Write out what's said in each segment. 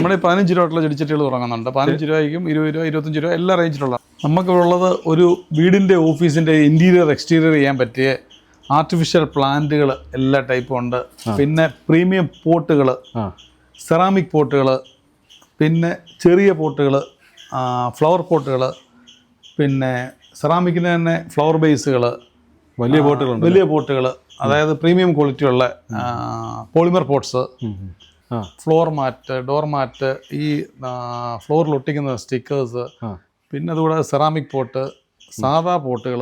നമ്മുടെ 15 രൂപയുള്ള ചെടിച്ചട്ടികൾ തുടങ്ങുന്നുണ്ട്. 15 രൂപയ്ക്കും 20 രൂപ 25 രൂപ എല്ലാ റേഞ്ചിലുള്ള. നമുക്കുള്ളത് ഒരു വീടിൻ്റെ ഓഫീസിൻ്റെ ഇൻറ്റീരിയർ എക്സ്റ്റീരിയർ ചെയ്യാൻ പറ്റിയ ആർട്ടിഫിഷ്യൽ പ്ലാന്റുകൾ എല്ലാ ടൈപ്പും ഉണ്ട്. പിന്നെ പ്രീമിയം പോട്ടുകൾ, സെറാമിക് പോട്ടുകൾ, പിന്നെ ചെറിയ പോട്ടുകൾ, ഫ്ലവർ പോട്ടുകൾ, പിന്നെ സെറാമിക്കിന് തന്നെ ഫ്ലവർ ബേസുകൾ, വലിയ പോട്ടുകൾ, അതായത് പ്രീമിയം ക്വാളിറ്റിയുള്ള polymer pots, floor mat, door mat, ഈ ഫ്ലോറിൽ ഒട്ടിക്കുന്ന സ്റ്റിക്കേഴ്സ്, പിന്നെ അതുകൂടാതെ സെറാമിക് പോട്ട്, സാധാ പോട്ടുകൾ,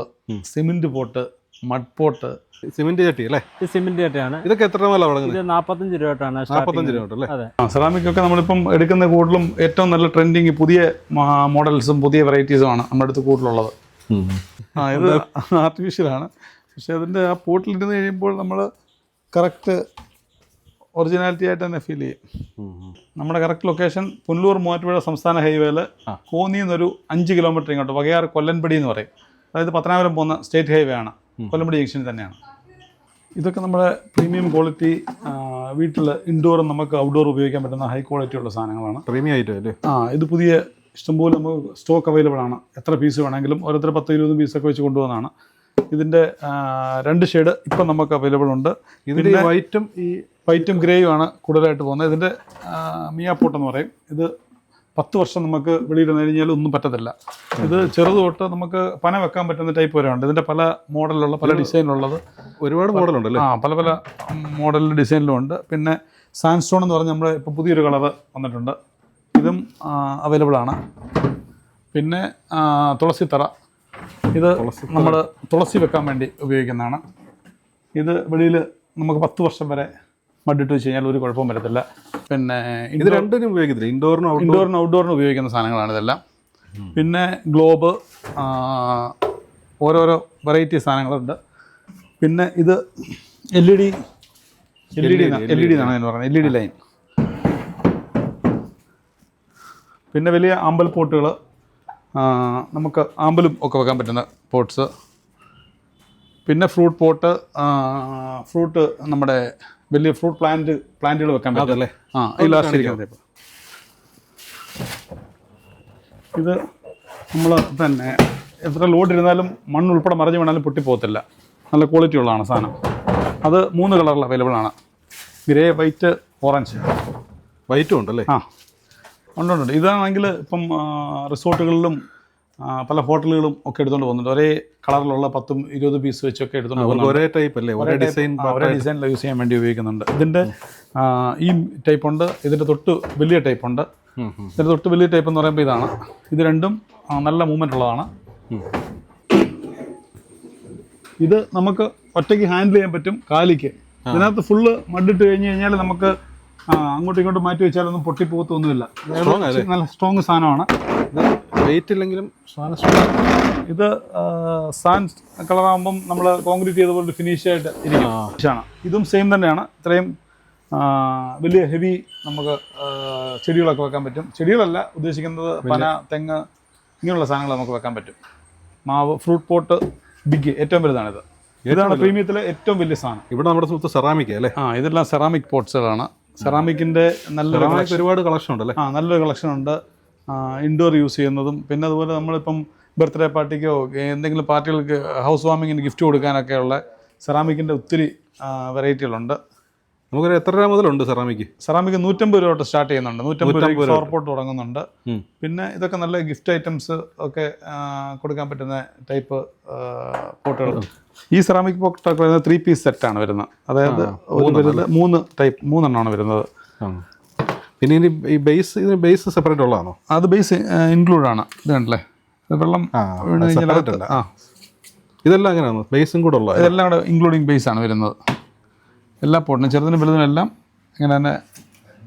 cement pot, mud pot. Cement ചട്ടി അല്ലേ? സിമെന്റ് ചട്ടിയാണ്. ഇതൊക്കെ എത്ര രൂപ തുടങ്ങുന്നത്? ഇത് 45 രൂപയാണ്. 45 രൂപ അല്ലേ? സെറാമിക് ഒക്കെ നമ്മളിപ്പം എടുക്കുന്ന കൂടുതലും ഏറ്റവും നല്ല ട്രെൻഡിങ് പുതിയ മോഡൽസും പുതിയ വെറൈറ്റീസുമാണ് നമ്മുടെ അടുത്ത് കൂടുതലുള്ളത്. ഇത് ആർട്ടിഫിഷ്യലാണ്, പക്ഷെ അതിൻ്റെ ആ പോട്ടിലിരുന്ന് കഴിയുമ്പോൾ നമ്മൾ കറക്റ്റ് ഒറിജിനാലിറ്റി ആയിട്ട് തന്നെ ഫീൽ ചെയ്യും. നമ്മുടെ കറക്റ്റ് ലൊക്കേഷൻ പുനലൂർ മൂവാറ്റുപുഴ സംസ്ഥാന ഹൈവേയിൽ കോന്നിയിൽ നിന്നൊരു 5 കിലോമീറ്റർ ഇങ്ങോട്ട് വകയാർ കൊല്ലൻപടി എന്ന് പറയും. അതായത് പത്തനാപുരം പോകുന്ന സ്റ്റേറ്റ് ഹൈവേ ആണ്, കൊല്ലംപടി ജംഗ്ഷനിൽ തന്നെയാണ്. ഇതൊക്കെ നമ്മുടെ പ്രീമിയം ക്വാളിറ്റി വീട്ടിൽ ഇൻഡോറും നമുക്ക് ഔട്ട്ഡോർ ഉപയോഗിക്കാൻ പറ്റുന്ന ഹൈ ക്വാളിറ്റി ഉള്ള സാധനങ്ങളാണ്. പ്രീമിയം ഐറ്റം അല്ലേ? ഇത് പുതിയ ഇഷ്ടംപോലെ നമുക്ക് സ്റ്റോക്ക് അവൈലബിൾ ആണ്. എത്ര പീസ് വേണമെങ്കിലും ഓരോരുത്തർ 10-20 പീസൊക്കെ വെച്ച് കൊണ്ടുപോകുന്നതാണ്. ഇതിൻ്റെ 2 ഷെയ്ഡ് ഇപ്പം നമുക്ക് അവൈലബിൾ ഉണ്ട്. ഇതിൻ്റെ വൈറ്റും ഗ്രേയും ആണ് കൂടുതലായിട്ട് പോകുന്നത്. ഇതിൻ്റെ മിയാപ്പോട്ട് എന്ന് പറയും. ഇത് 10 വർഷം നമുക്ക് വെളിയിലിരുന്ന് കഴിഞ്ഞാൽ ഒന്നും പറ്റത്തില്ല. ഇത് ചെറുത് തൊട്ട് നമുക്ക് പന വെക്കാൻ പറ്റുന്ന ടൈപ്പ് വരെ ഉണ്ട്. ഇതിൻ്റെ പല മോഡലിലുള്ള പല ഡിസൈനിലുള്ളത് ഒരുപാട് മോഡലുണ്ടല്ലേ? പല പല മോഡലിൽ ഡിസൈനിലും ഉണ്ട്. പിന്നെ സാൻഡ്സ്റ്റോൺ എന്ന് പറഞ്ഞാൽ നമ്മുടെ ഇപ്പോൾ പുതിയൊരു കളറ് വന്നിട്ടുണ്ട്, ഇതും അവൈലബിൾ ആണ്. പിന്നെ തുളസിത്തറ, ഇത് നമ്മൾ തുളസി വെക്കാൻ വേണ്ടി ഉപയോഗിക്കുന്നതാണ്. ഇത് വെളിയിൽ നമുക്ക് 10 വർഷം വരെ മഡിട്ട് വെച്ച് കഴിഞ്ഞാൽ ഒരു കുഴപ്പവും വരത്തില്ല. പിന്നെ ഇത് രണ്ടിനും ഉപയോഗിക്കത്തില്ല, ഇൻഡോറിനും ഔട്ട്ഡോറിനും ഉപയോഗിക്കുന്ന സാധനങ്ങളാണ് ഇതെല്ലാം. പിന്നെ ഗ്ലോബ്, ഓരോരോ വെറൈറ്റി സാധനങ്ങളുണ്ട്. പിന്നെ ഇത് LED എന്നാണ് പറയുന്നത്, LED ലൈൻ. പിന്നെ വലിയ ആമ്പൽ പോട്ടുകൾ, നമുക്ക് ആമ്പലും ഒക്കെ വെക്കാൻ പറ്റുന്ന പോട്ട്സ്. പിന്നെ ഫ്രൂട്ട് പോട്ട്, ഫ്രൂട്ട് നമ്മുടെ വലിയ ഫ്രൂട്ട് പ്ലാന്റുകൾ വെക്കാൻ പറ്റും. ഇത് നമ്മൾ തന്നെ എത്ര ലോഡ് ഇരുന്നാലും മണ്ണ് ഉൾപ്പെടെ മറിഞ്ഞ് വീണാലും പൊട്ടിപ്പോകത്തില്ല. നല്ല ക്വാളിറ്റി ഉള്ളതാണ് സാധനം. അത് 3 കളറിൽ അവൈലബിൾ ആണ്, ഗ്രേ, വൈറ്റ്, ഓറഞ്ച്. വൈറ്റും ഉണ്ടല്ലേ? ഉണ്ട്. ഇതാണെങ്കിൽ ഇപ്പം റിസോർട്ടുകളിലും പല ഹോട്ടലുകളും ഒക്കെ എടുത്തുകൊണ്ട് പോകുന്നുണ്ട്. ഒരേ കളറിലുള്ള 10-20 പീസ് വെച്ചൊക്കെ എടുത്തുകൊണ്ട് പോകുന്നുണ്ട്. ഒരേ ടൈപ്പ് അല്ലേ? ഒരേ ഡിസൈനിൽ യൂസ് ചെയ്യാൻ വേണ്ടി ഉപയോഗിക്കുന്നുണ്ട്. ഇതിൻ്റെ ഈ ടൈപ്പ് ഉണ്ട്, ഇതിൻ്റെ തൊട്ട് വലിയ ടൈപ്പ് ഉണ്ട്. ഇതിൻ്റെ തൊട്ട് വലിയ ടൈപ്പ് എന്ന് പറയുമ്പോൾ ഇതാണ്. ഇത് രണ്ടും നല്ല മൂവ്മെൻ്റ് ഉള്ളതാണ്. ഇത് നമുക്ക് ഒറ്റയ്ക്ക് ഹാൻഡിൽ ചെയ്യാൻ പറ്റും കാലിക്ക്. ഇതിനകത്ത് ഫുള്ള് മഡിട്ട് കഴിഞ്ഞ് കഴിഞ്ഞാൽ നമുക്ക് അങ്ങോട്ടും ഇങ്ങോട്ടും മാറ്റി വെച്ചാലൊന്നും പൊട്ടിപ്പോകത്തൊന്നുമില്ല. നല്ല സ്ട്രോങ് സാധനമാണ്. വെയിറ്റ് ഇല്ലെങ്കിലും ഇത് സാൻഡ് കളറാകുമ്പം നമ്മൾ കോൺക്രീറ്റ് ചെയ്ത പോലെ ഫിനിഷ് ആയിട്ട് ഇരിക്കും. ഇതും സെയിം തന്നെയാണ്. ഇത്രയും വലിയ ഹെവി നമുക്ക് ചെടികളൊക്കെ വെക്കാൻ പറ്റും. ചെടികളല്ല ഉദ്ദേശിക്കുന്നത്, പന, തെങ്ങ്, ഇങ്ങനെയുള്ള സാധനങ്ങൾ നമുക്ക് വെക്കാൻ പറ്റും. മാവ്, ഫ്രൂട്ട് പോട്ട്, ബിഗ് ഏറ്റവും വലുതാണിത്. ഇതാണ് പ്രീമിയത്തിലെ ഏറ്റവും വലിയ സാധനം. ഇവിടെ നമ്മുടെ സുഹൃത്ത് സെറാമിക് അല്ലേ? ഇതെല്ലാം സെറാമിക് പോട്ട്സുകളാണ്. സെറാമിക്കിൻ്റെ ഒരുപാട് കളക്ഷൻ ഉണ്ടല്ലേ? നല്ലൊരു കളക്ഷൻ ഉണ്ട്. ഇൻഡോർ യൂസ് ചെയ്യുന്നതും, പിന്നെ അതുപോലെ നമ്മളിപ്പം ബർത്ത്ഡേ പാർട്ടിക്കോ എന്തെങ്കിലും പാർട്ടികൾക്ക് ഹൗസ് വാമിങ്ങിന് ഗിഫ്റ്റ് കൊടുക്കാനൊക്കെ ഉള്ള സെറാമിക്കിൻ്റെ ഒത്തിരി വെറൈറ്റികളുണ്ട്. നമുക്കൊരു എത്ര രൂപ മുതലുണ്ട് സെറാമിക്? 150 രൂപ തൊട്ട് സ്റ്റാർട്ട് ചെയ്യുന്നുണ്ട്. 150 രൂപ ഫ്ലവർ പോട്ട് തുടങ്ങുന്നുണ്ട്. പിന്നെ ഇതൊക്കെ നല്ല ഗിഫ്റ്റ് ഐറ്റംസ് ഒക്കെ കൊടുക്കാൻ പറ്റുന്ന ടൈപ്പ് പോട്ടുകൾ. ഈ സെറാമിക് പോട്ടൊക്കെ വരുന്നത് 3 പീസ് സെറ്റാണ് വരുന്നത്. അതായത് 3 എണ്ണമാണ് വരുന്നത്. പിന്നെ ഈ ബേസ് സെപ്പറേറ്റ് ഉള്ളതാണോ? അത് ബേസ് ഇൻക്ലൂഡ് ആണ്. ഇത് കണ്ടല്ലേ, വെള്ളം വീണ് കഴിഞ്ഞാൽ ഇതെല്ലാം അങ്ങനെയാണ്, ബേസും കൂടെ ഉള്ളത്. ഇതെല്ലാം കൂടെ ഇൻക്ലൂഡിങ് ബേസ് ആണ് വരുന്നത്. എല്ലാ പോട്ടിനും ചെറുതിനും വലുതിനും എല്ലാം ഇങ്ങനെ തന്നെ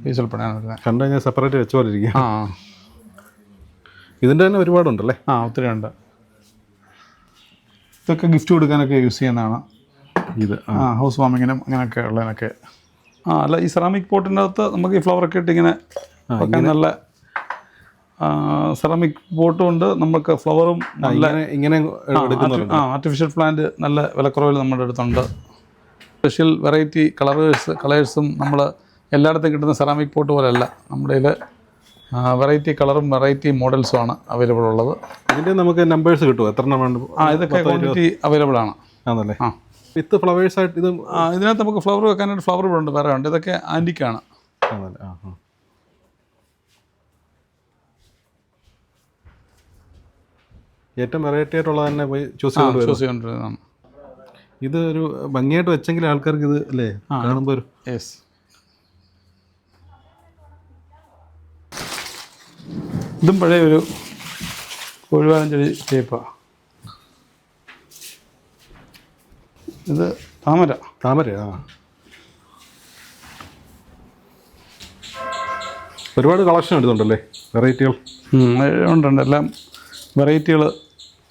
ബേസ് ഉൾപ്പെടെയാണ് വരുന്നത്. കണ്ടു കഴിഞ്ഞാൽ സെപ്പറേറ്റ് വെച്ച പോലെ ഇരിക്കും. ഇതിൻ്റെ തന്നെ ഒരുപാടുണ്ടല്ലേ? ഒത്തിരി ഉണ്ട്. ഇതൊക്കെ ഗിഫ്റ്റ് കൊടുക്കാനൊക്കെ യൂസ് ചെയ്യുന്നതാണ്. ഇത് ഹൗസ് വാമിങ്ങിനും അങ്ങനെയൊക്കെ ഉള്ളതിനൊക്കെ. അല്ല, ഈ സെറാമിക് പോട്ടിൻ്റെ അകത്ത് നമുക്ക് ഈ ഫ്ലവറൊക്കെ ഇട്ട് ഇങ്ങനെ നല്ല സെറാമിക് പോട്ടും ഉണ്ട്, നമുക്ക് ഫ്ലവറും നല്ല ഇങ്ങനെ ആർട്ടിഫിഷ്യൽ പ്ലാന്റ് നല്ല വിലക്കുറവിൽ നമ്മുടെ അടുത്തുണ്ട്. സ്പെഷ്യൽ വെറൈറ്റി കളേഴ്സും നമ്മൾ എല്ലായിടത്തും കിട്ടുന്ന സെറാമിക് പോട്ട് പോലെയല്ല. നമ്മുടെ ഇതിൽ വെറൈറ്റി കളറും വെറൈറ്റി മോഡൽസും ആണ് അവൈലബിൾ ഉള്ളത്. ഇതിൻ്റെ നമുക്ക് നമ്പേഴ്സ് കിട്ടുമോ? എത്ര എണ്ണം വേണ്ട? ഇതൊക്കെ ക്വാണ്ടിറ്റി അവൈലബിൾ ആണ്. ആണല്ലേ? വിത്ത് ഫ്ലവേഴ്സ് ആയിട്ട് ഇത് ഇതിനകത്ത് നമുക്ക് ഫ്ലവർ വെക്കാനായിട്ട് ഫ്ലവർ ഉണ്ട്, വേറെ ഉണ്ട്. ഇതൊക്കെ ആൻറ്റിക്കാണ്. ആണല്ലേ? ഏറ്റവും വെറൈറ്റി ആയിട്ടുള്ളത് തന്നെ പോയി ചൂസ് ചെയ്തുകൊണ്ടിരുന്നതാണ്. ഇത് ഒരു ഭംഗിയായിട്ട് വെച്ചെങ്കിൽ ആൾക്കാർക്ക് ഇത് അല്ലേ കാണുമ്പോൾ ഒരു യെസ്. ഇതും പഴയ ഒരു ഒഴിവാഞ്ചെടി ടൈപ്പാണ്. ഇത് താമര. ഒരുപാട് കളക്ഷൻ എടുത്തുണ്ടല്ലേ വെറൈറ്റികൾ? ഉണ്ട്. എല്ലാം വെറൈറ്റികൾ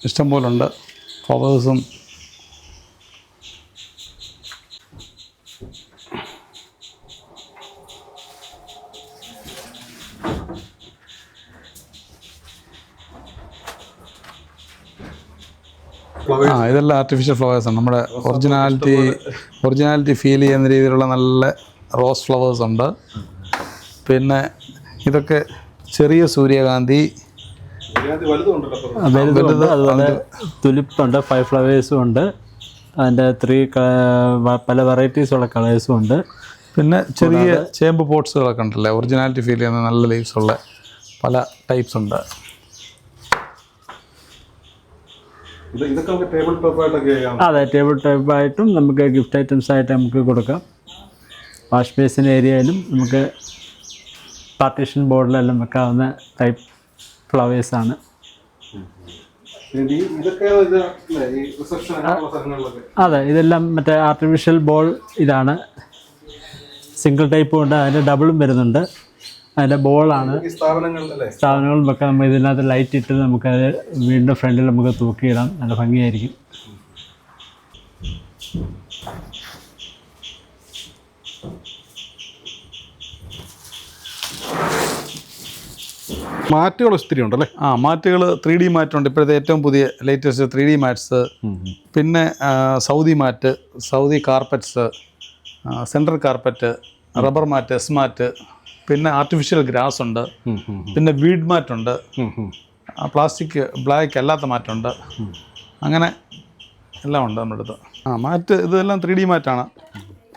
ഇഷ്ടം പോലെ ഉണ്ട്. ഫ്ലവേഴ്സും ഇതെല്ലാം ആർട്ടിഫിഷ്യൽ ഫ്ലവേഴ്സാണ്. നമ്മുടെ ഒറിജിനാലിറ്റി ഫീൽ ചെയ്യുന്ന രീതിയിലുള്ള നല്ല റോസ് ഫ്ലവേഴ്സ് ഉണ്ട്. പിന്നെ ഇതൊക്കെ ചെറിയ സൂര്യകാന്തി, വലുതുണ്ട്, അതുപോലെ തുലിപ്പുണ്ട്, 5 ഫ്ലവേഴ്സും ഉണ്ട്. അതിൻ്റെ 3 പല വെറൈറ്റീസുള്ള കളേഴ്സും ഉണ്ട്. പിന്നെ ചെറിയ ചേമ്പ് പോട്ട്സുകളൊക്കെ ഉണ്ടല്ലേ, ഒറിജിനാലിറ്റി ഫീൽ ചെയ്യുന്ന നല്ല ലീവ്സുള്ള പല ടൈപ്സ് ഉണ്ട്. അതെ, ടേബിൾ ടോപ്പായിട്ടും നമുക്ക് ഗിഫ്റ്റ് ഐറ്റംസ് ആയിട്ട് നമുക്ക് കൊടുക്കാം. വാഷ് ബേസിൻ ഏരിയയിലും നമുക്ക് പാർട്ടീഷൻ ബോർഡിലെല്ലാം വെക്കാവുന്ന ടൈപ്പ് ഫ്ലവേഴ്സാണ്. അതെ, ഇതെല്ലാം മറ്റേ ആർട്ടിഫിഷ്യൽ ബോൾ ഇതാണ്. സിംഗിൾ ടൈപ്പും ഉണ്ട്, അതിൻ്റെ ഡബിളും വരുന്നുണ്ട്. അതിൻ്റെ ബോളാണ്. സ്ഥാപനങ്ങളും വെക്കാൻ നമ്മൾ ഇതിനകത്ത് ലൈറ്റ് ഇട്ട് നമുക്കത് വീടിൻ്റെ ഫ്രണ്ടിൽ നമുക്ക് തൂക്കിയിടാം. നല്ല ഭംഗിയായിരിക്കും. മാറ്റുകൾ ഒത്തിരി ഉണ്ടല്ലേ? മാറ്റുകൾ 3D മാറ്റുണ്ട്. ഇപ്പോഴത്തെ ഏറ്റവും പുതിയ ലേറ്റസ്റ്റ് 3D മാറ്റ്സ്. പിന്നെ Saudi mat, Saudi carpets, central carpet, rubber mat, S mat, പിന്നെ ആർട്ടിഫിഷ്യൽ ഗ്രാസ് ഉണ്ട്, പിന്നെ വീഡ് മാറ്റുണ്ട്, പ്ലാസ്റ്റിക് ബ്ലാക്ക് അല്ലാത്ത മാറ്റുണ്ട്. അങ്ങനെ എല്ലാം ഉണ്ട് നമ്മുടെ അടുത്ത്. മാറ്റ് ഇതെല്ലാം 3D മാറ്റാണ്.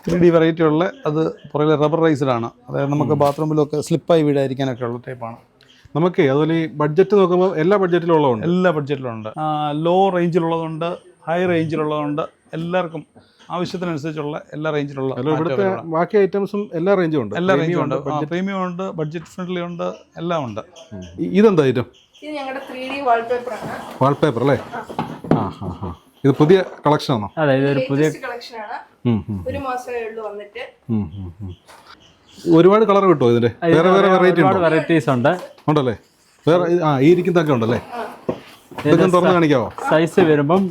3D വെറൈറ്റി ഉള്ള അത് പുറകിൽ റബ്ബറൈസ്ഡാണ്. അതായത് നമുക്ക് ബാത്റൂമിലൊക്കെ സ്ലിപ്പായി വീഴാതിരിക്കാനൊക്കെ ഉള്ള ടൈപ്പാണ്. നമുക്ക് അതുപോലെ ഈ ബഡ്ജറ്റ് നോക്കുമ്പോൾ എല്ലാ ബഡ്ജറ്റിലും ഉള്ളതുണ്ട്. എല്ലാ ബഡ്ജറ്റിലും ഉണ്ട്. ലോ റേഞ്ചിലുള്ളതുണ്ട്, ഹൈ റേഞ്ചിലുള്ളതുണ്ട്. എല്ലാവർക്കും ആവശ്യത്തിനനുസരിച്ചുള്ള എല്ലാ റേഞ്ചിലുള്ള ഇവിടുത്തെ ബാക്കി ഐറ്റംസും എല്ലാ റേഞ്ചും ഉണ്ട്. എല്ലാ റേഞ്ചും ഉണ്ട്. പ്രീമിയം ഉണ്ട്, ബഡ്ജറ്റ് ഫ്രണ്ട്ലി ഉണ്ട്, എല്ലാം ഉണ്ട്. ഇതെന്താ ഐറ്റം? ഇത് ഞങ്ങളുടെ 3D വാൾപേപ്പറാണ്. വാൾപേപ്പർ അല്ലേ? ഇത് പുതിയ കളക്ഷൻ ആണോ? അതെ, ഇതൊരു പുതിയ കളക്ഷനാണ്. ഒരു മാസമേ ഉള്ളൂ വന്നിട്ട്. ഒരുപാട് കളർ കിട്ടുമോ ഇതിന്റെ? വേറെ വേറെ വെറൈറ്റീസ് ഉണ്ട്. ഉണ്ടല്ലേ? വേറെ ഈ ഇരിക്കുന്നതൊക്കെ ഉണ്ടല്ലേ? ഇതൊക്കെ തുറന്ന് കാണിക്കാവോ? സൈസ് വരുമ്പം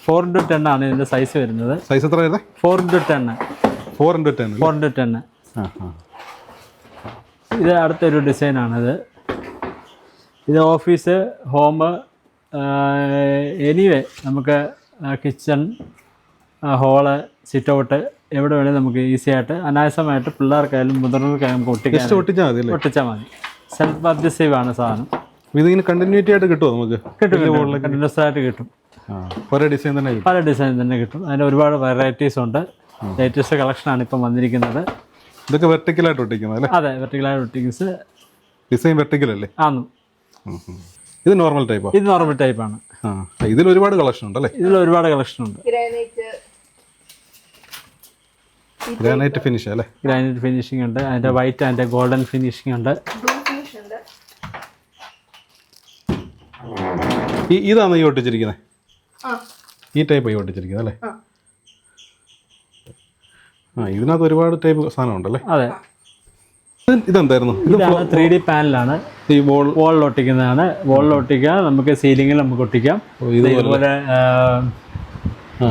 4x10 ആണ് ഇതിന്റെ സൈസ് വരുന്നത്. സൈസ് എത്ര വരുന്നത്? 4x10. 4x10. ഇത് അടുത്തൊരു ഡിസൈനാണിത്. ഇത് ഓഫീസ്, ഹോം, എനിവേ നമുക്ക് കിച്ചൺ, ഹോള്, സിറ്റ് ഔട്ട് എവിടെ വേണേലും നമുക്ക് ഈസി ആയിട്ട് അനായാസമായിട്ട് പിള്ളേർക്കായാലും മുതിർന്നവർക്കായാലും നമുക്ക് ഒട്ടിച്ചാൽ മതി. സെൽഫ് അഡ്ജസ്റ്റീവ് ആണ് സാധനം. ഇതിങ്ങനെ കണ്ടിന്യൂറ്റി ആയിട്ട് കിട്ടുമോ? നമുക്ക് കിട്ടും, കണ്ടിന്യൂസ് ആയിട്ട് കിട്ടും. പല ഡിസൈൻ തന്നെ കിട്ടും. അതിന് ഒരുപാട് വെറൈറ്റീസ് ഉണ്ട്. ലേറ്റസ്റ്റ് കളക്ഷനാണ് ഇപ്പം വന്നിരിക്കുന്നത്. ഇതൊക്കെ വെർട്ടിക്കലായിട്ട് ഒട്ടിക്കുന്നത് അല്ലേ? അതെ, വെർട്ടിക്കലായിട്ട് ഒട്ടിക്കുന്നത്. ഡിസൈൻ വെർട്ടിക്കൽ അല്ലേ? ആന്നു. ഇത് നോർമൽ ടൈപ്പാണ്. ഇത് നോർമൽ ടൈപ്പാണ്. ഇതിൽ ഒരുപാട് കളക്ഷൻ ഉണ്ടല്ലേ? ഇതിൽ ഒരുപാട് കളക്ഷൻ ഉണ്ട്. ഗ്രാനൈറ്റ് ഫിനിഷ് അല്ലേ? ഗ്രാനൈറ്റ് ഫിനിഷിംഗ് ഉണ്ട്. അതിന്റെ വൈറ്റ് ആൻഡ് ഗോൾഡൻ ഫിനിഷിംഗ് ഉണ്ട്. ഇതാണ് ഈ ഒട്ടിച്ചിരിക്കുന്നത്? ഈ ടൈപ്പ് ഈ ഒട്ടിച്ചിരിക്കുന്നത് അല്ലേ? ഇതിനകത്ത് ഒരുപാട് ടൈപ്പ് സാധനം ഉണ്ടല്ലേ? അതെ. ഇതെന്തായിരുന്നു? ഇതാണ് 3D പാനലാണ്. ഈ വോളിൽ ഒട്ടിക്കുന്നതാണ്. വോളിൽ ഒട്ടിക്കാം, നമുക്ക് സീലിംഗിൽ നമുക്ക് ഒട്ടിക്കാം. ഇതുപോലെ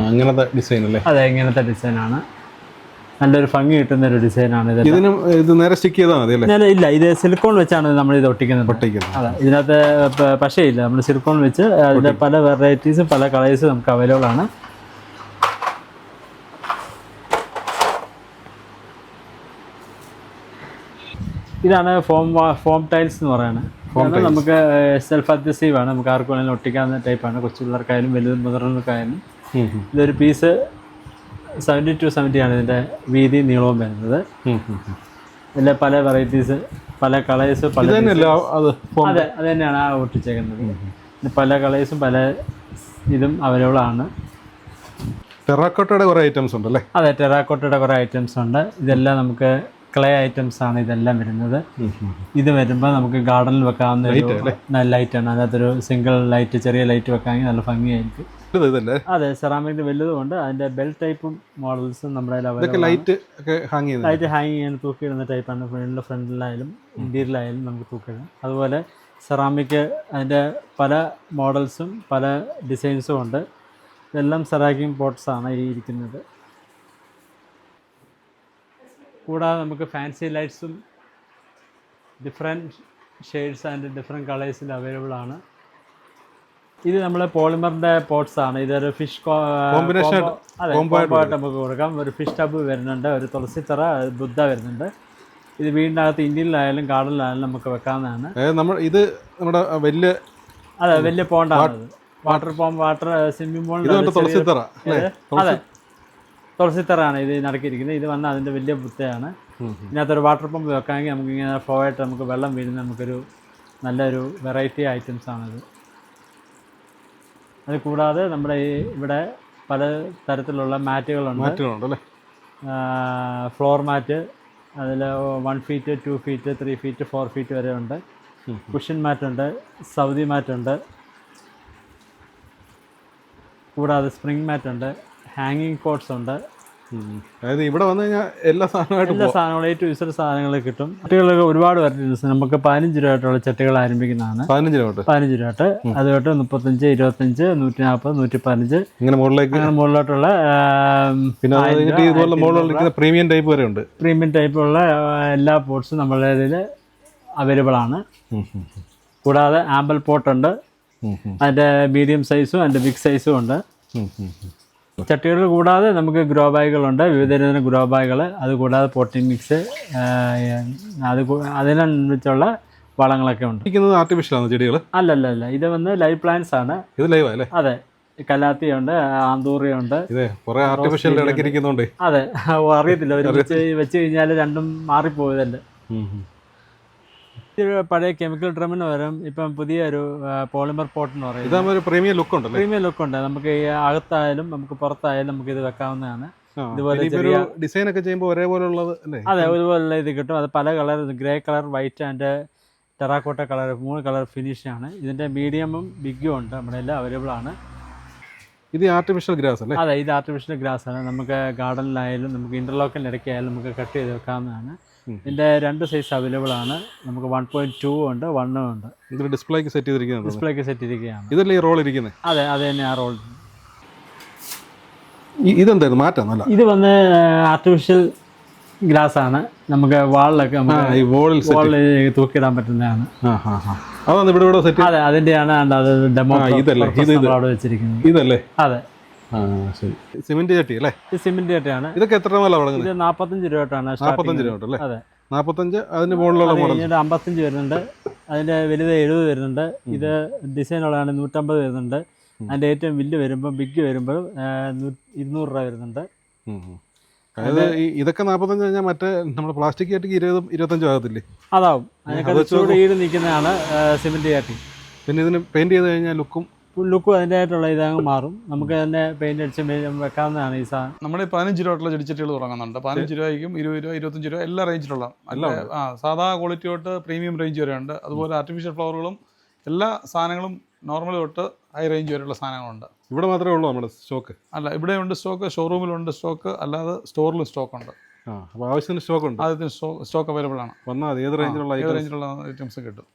അങ്ങനത്തെ ഡിസൈൻ അല്ലേ? അതെ, ഇങ്ങനത്തെ ഡിസൈനാണ്. നല്ലൊരു ഭംഗി കിട്ടുന്ന ഒരു ഡിസൈനാണ്. ഇത് നേരെ സ്റ്റിക്ക് ചെയ്താൽ മതി അല്ലേ? ഇല്ല, ഇത് സിലിക്കോൺ വെച്ചാണ് നമ്മൾ ഇത് ഒട്ടിക്കുന്നത്. അതെ, ഇതിനകത്ത് പശയില്ല, നമ്മൾ സിലിക്കോൺ വെച്ച് അതിൻ്റെ പല വെറൈറ്റീസും പല കളേഴ്സും നമുക്ക് അവൈലബിൾ ആണ്. ഇതാണ് ഫോം ടൈൽസ് എന്ന് പറയുന്നത്. ഇത് നമുക്ക് സെൽഫ് അഡ്ജസ്റ്റീവ് ആണ്, നമുക്ക് ആർക്കും വേണമെങ്കിലും ഒട്ടിക്കാവുന്ന ടൈപ്പാണ്. കൊച്ചു പിള്ളേർക്കായാലും വലുത് മുതിർന്നവർക്കായാലും. ഇതൊരു പീസ് 70 to 70 ആണ് ഇതിൻ്റെ വീതി നീളവും വരുന്നത്. ഇതിലെ പല വെറൈറ്റീസ്, പല കളേഴ്സ്, പല അത് അതെ അത് തന്നെയാണ് ആ ഒട്ടിച്ചേക്കുന്നത്. പല കളേഴ്സും പല ഇതും അവൈലബിൾ ആണ്. ടെറാക്കോട്ടയുടെ കുറേ ഐറ്റംസ് ഉണ്ടല്ലേ? അതെ, ടെറാക്കോട്ടയുടെ കുറേ ഐറ്റംസ് ഉണ്ട്. ഇതെല്ലാം നമുക്ക് ക്ലേ ഐറ്റംസ് ആണ് ഇതെല്ലാം വരുന്നത്. ഇത് വരുമ്പോൾ നമുക്ക് ഗാർഡനിൽ വെക്കാവുന്ന നല്ല ലൈറ്റാണ്. അതിനകത്തൊരു സിംഗിൾ ലൈറ്റ്, ചെറിയ ലൈറ്റ് വെക്കാമെങ്കിൽ നല്ല ഭംഗിയായിരിക്കും. അതെ, സെറാമിക് വലുതുകൊണ്ട് അതിൻ്റെ ബെൽ ടൈപ്പും മോഡൽസും നമ്മുടെ ലൈറ്റ് ഹാങ് ചെയ്യാൻ തൂക്കിയിടുന്ന ടൈപ്പാണ്. ഫ്രണ്ടിലായാലും ഇൻറ്റീരിയലായാലും നമുക്ക് തൂക്കിയിടാം. അതുപോലെ സെറാമിക് അതിൻ്റെ പല മോഡൽസും പല ഡിസൈൻസും ഉണ്ട്. ഇതെല്ലാം സെറാമിക് പോട്ട്സാണ് ഈ ഇരിക്കുന്നത്. കൂടാതെ നമുക്ക് ഫാൻസി ലൈറ്റ്സും ഡിഫറെൻറ്റ് ഷെയ്ഡ്സ് ആൻഡ് ഡിഫറെൻറ്റ് കളേഴ്സിൽ അവൈലബിൾ ആണ്. ഇത് നമ്മൾ പോളിമറിൻ്റെ പോട്ട്സ് ആണ്. ഇതൊരു ഫിഷ് കോമ്പായിട്ട് നമുക്ക് കൊടുക്കാം. ഒരു ഫിഷ് ടബ് വരുന്നുണ്ട്, ഒരു തുളസിത്തറ, ബുദ്ധ വരുന്നുണ്ട്. ഇത് വീടിനകത്ത് ഇന്ത്യയിലായാലും ഗാർഡനിലായാലും നമുക്ക് വെക്കാവുന്നതാണ്. ഇത് നമ്മുടെ വലിയ വലിയ പോണ്ടാണ്. വാട്ടർ സ്വിമ്മിംഗ് പൂളിൽ അതെ തുളസിത്തറാണ് ഇത് നടക്കിയിരിക്കുന്നത്. ഇത് വന്നാൽ അതിൻ്റെ വലിയ ബുദ്ധയാണ്. ഇതിനകത്തൊരു വാട്ടർ പമ്പ് വെക്കാമെങ്കിൽ നമുക്കിങ്ങനെ ഫ്ലോ ആയിട്ട് നമുക്ക് വെള്ളം വീഴുന്ന നമുക്കൊരു നല്ലൊരു വെറൈറ്റി ഐറ്റംസ് ആണിത്. അത് കൂടാതെ നമ്മുടെ ഇവിടെ പല തരത്തിലുള്ള മാറ്റുകളുണ്ട്. ഫ്ലോർ മാറ്റ്, അതിൽ 1 feet, 2 feet, 3 feet, 4 feet വരെ ഉണ്ട്. കുഷൻ മാറ്റുണ്ട്, സൗദി മാറ്റുണ്ട്. കൂടാതെ സ്പ്രിംഗ് മാറ്റുണ്ട്, ഹാങ്ങിങ് കോട്ട്സ് ഉണ്ട്. അതായത് ഇവിടെ വന്നു കഴിഞ്ഞാൽ എല്ലാ സാധനങ്ങളും ഏറ്റവും യൂസർ സാധനങ്ങൾ കിട്ടും. ചട്ടികളൊക്കെ ഒരുപാട് വെറൈറ്റീസ്. നമുക്ക് 15 രൂപ തൊട്ടുള്ള ചട്ടികൾ ആരംഭിക്കുന്നതാണ്. 15 രൂപ തൊട്ട് അത് തൊട്ട് 35, 25, 140, 115 ഇങ്ങനെ മുകളിലോട്ടുള്ള പ്രീമിയം ടൈപ്പ് വരെ ഉണ്ട്. പ്രീമിയം ടൈപ്പുള്ള എല്ലാ പോട്ട്സും നമ്മളുടെ ഇതിൽ അവൈലബിൾ ആണ്. കൂടാതെ ആമ്പൽ പോട്ടുണ്ട്, അതിൻ്റെ മീഡിയം സൈസും അതിൻ്റെ ബിഗ് സൈസും ഉണ്ട്. ചട്ടികൾ കൂടാതെ നമുക്ക് ഗ്രോ ബാഗുകളുണ്ട്, വിവിധ തരം ഗ്രോ ബാഗുകൾ. അതുകൂടാതെ പോട്ടിംഗ് മിക്സ്, അതിനനുസരിച്ചുള്ള വളങ്ങളൊക്കെ ഉണ്ട്. ആർട്ടിഫിഷ്യൽ ആണ് ചെടികൾ? അല്ല, ഇത് വന്ന് ലൈവ് പ്ലാന്റ്സ് ആണ്. ഇത് ലൈവ് അല്ലേ? അതെ, കലാത്തിയുണ്ട്, ആന്തൂറിയുണ്ട്. അതെ, അറിയത്തില്ല, ഒരു വെച്ച് കഴിഞ്ഞാൽ രണ്ടും മാറിപ്പോയതല്ലേ. പഴയ കെമിക്കൽ ഡ്രമ്മിന് പകരം ഇപ്പം പുതിയൊരു പോളിമർ പോട്ട് എന്ന് പറയുന്നത് പ്രീമിയം ലുക്ക് ഉണ്ട്. നമുക്ക് ഈ അകത്തായാലും നമുക്ക് പുറത്തായാലും നമുക്ക് ഇത് വെക്കാവുന്നതാണ്. ഇതുപോലെ ഡിസൈൻ ഒക്കെ ചെയ്യുമ്പോൾ ഒരേപോലുള്ളത് അതെ, ഒരുപോലുള്ള ഇത് കിട്ടും. അത് പല colour, grey colour, white and terracotta colour, 3 colour ഫിനിഷാണ്. ഇതിൻ്റെ മീഡിയമും ബിഗും ഉണ്ട്, നമ്മുടെ എല്ലാം അവൈലബിൾ ആണ്. ഇത് ആർട്ടിഫിഷ്യൽ ഗ്രാസ് അല്ലേ? അതെ, ഇത് ആർട്ടിഫിഷ്യൽ ഗ്രാസ് ആണ്. നമുക്ക് ഗാർഡനിലായാലും നമുക്ക് ഇന്റർലോക്കിൻ്റെ ഇടയ്ക്കായാലും നമുക്ക് കട്ട് ചെയ്ത് വെക്കാവുന്നതാണ്. ഇതിൻ്റെ 2 സൈസ് അവൈലബിൾ ആണ്. നമുക്ക് 1.2 ഉണ്ട്, 1 ഉണ്ട്. ഇതിൽ ഡിസ്പ്ലേക്ക് സെറ്റ് ചെയ്തിരിക്കുകയാണ്. ഇതല്ലേ ഈ റോൾ ഇരിക്കുന്നത്? അതെ, അത് തന്നെ ആ റോൾ. ഇതെന്തായിരുന്നു മാറ്റാം? ഇത് വന്ന് ആർട്ടിഫിഷ്യൽ ഗ്ലാസ് ആണ്. നമുക്ക് വാളിലൊക്കെ വാളിൽ തൂക്കിയിടാൻ പറ്റുന്നതാണ്. അതെ, അതിൻ്റെയാണ് ഡെമോ അവിടെ വെച്ചിരിക്കുന്നത്. ഇതല്ലേ? അതെ, സിമെന്റ് ചട്ടി അല്ലേ? ഇത് സിമെന്റ് ചട്ടിയാണ്. ഇതൊക്കെ എത്ര രൂപ? ഇത് 45 രൂപ തൊട്ടാണ്. 45 രൂപ തൊട്ടല്ലേ? അതെ, 45. അതിന്റെ മുകളിലുള്ള 55 വരുന്നുണ്ട്. അതിന്റെ വലുത് 70 വരുന്നുണ്ട്. ഇത് ഡിസൈനുള്ളതാണ് 150 വരുന്നുണ്ട്. അതിന്റെ ഏറ്റവും വലിയ വരുമ്പോൾ ബിഗ് വരുമ്പോൾ 200 രൂപ വരുന്നുണ്ട്. അതായത് ഇതൊക്കെ 45 കഴിഞ്ഞാൽ മറ്റേ നമ്മുടെ പ്ലാസ്റ്റിക് ചട്ടിക്ക് 20-25 ആകത്തില്ലേ? അതാവും. അതിനൊക്കെ ഈട് നിൽക്കുന്നതാണ് സിമെന്റ് ചട്ടി. പിന്നെ ഇതിന് പെയിന്റ് ചെയ്ത് കഴിഞ്ഞാൽ ലുക്കും അതിൻ്റെതായിട്ടുള്ള ഇതങ്ങ് മാറും. നമുക്ക് തന്നെ പെയിന്റ് അടിച്ച് വെക്കാവുന്നതാണ് ഈ സാധനം. നമ്മൾ 15 രൂപയുള്ള ചെടിച്ചട്ടികൾ തുടങ്ങുന്നുണ്ട്. 15 രൂപയ്ക്കും 20 രൂപ, 25 രൂപ എല്ലാ റേഞ്ചിലുള്ള സാധാ ക്വാളിറ്റി തൊട്ട് പ്രീമിയം റേഞ്ച് വരെ ഉണ്ട്. അതുപോലെ ആർട്ടിഫിഷ്യൽ ഫ്ലവറുകളും എല്ലാ സാധനങ്ങളും നോർമൽ തൊട്ട് ഹൈ റേഞ്ച് വരെയുള്ള സാധനങ്ങളുണ്ട്. ഇവിടെ മാത്രമേ ഉള്ളൂ നമ്മുടെ സ്റ്റോക്ക്? അല്ല, ഇവിടെ ഉണ്ട് സ്റ്റോക്ക്, ഷോറൂമിലുണ്ട് സ്റ്റോക്ക്, അല്ലാതെ സ്റ്റോറിലും സ്റ്റോക്ക് ഉണ്ട്. അപ്പോൾ ആവശ്യത്തിന് സ്റ്റോക്ക് ഉണ്ട്. ആദ്യത്തിന് സ്റ്റോക്ക് അവൈലബിൾ ആണ്. വന്നാൽ ഏത് റേഞ്ചിലുള്ള ഐറ്റംസ് കിട്ടും.